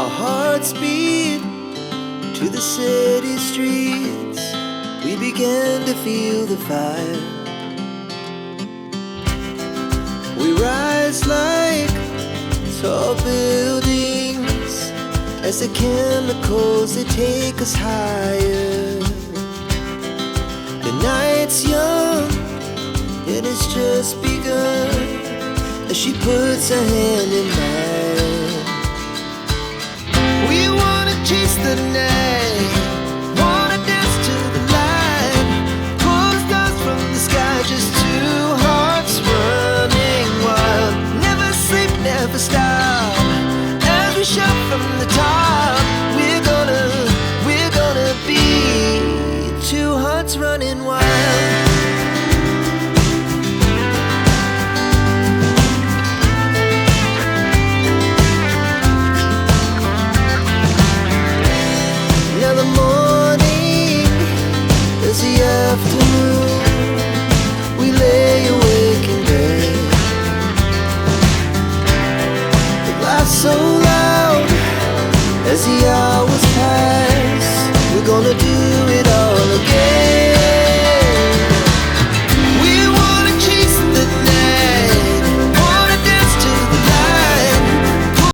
Our hearts beat to the city streets. We began to feel the fire. We rise like tall buildings as the chemicals, they take us higher. The night's young, it has just begun, as she puts her hand in mine. We wanna chase the night, wanna dance to the light, pull the stars from the sky, just two hearts running wild. Never sleep, never stop, as we shout from the top. We're gonna be two hearts running wild. Now the morning is the afternoon. We lay awake in bed. The laughs so loud as the